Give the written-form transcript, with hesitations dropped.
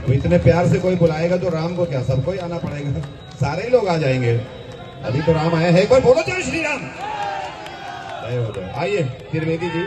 तो इतने प्यार से कोई बुलाएगा तो राम को क्या, सबको ही आना पड़ेगा, सारे ही लोग आ जाएंगे। अभी तो राम आए हैं, एक बार बोलो जय श्री राम। जय हो जय। आइए त्रिवेदी जी।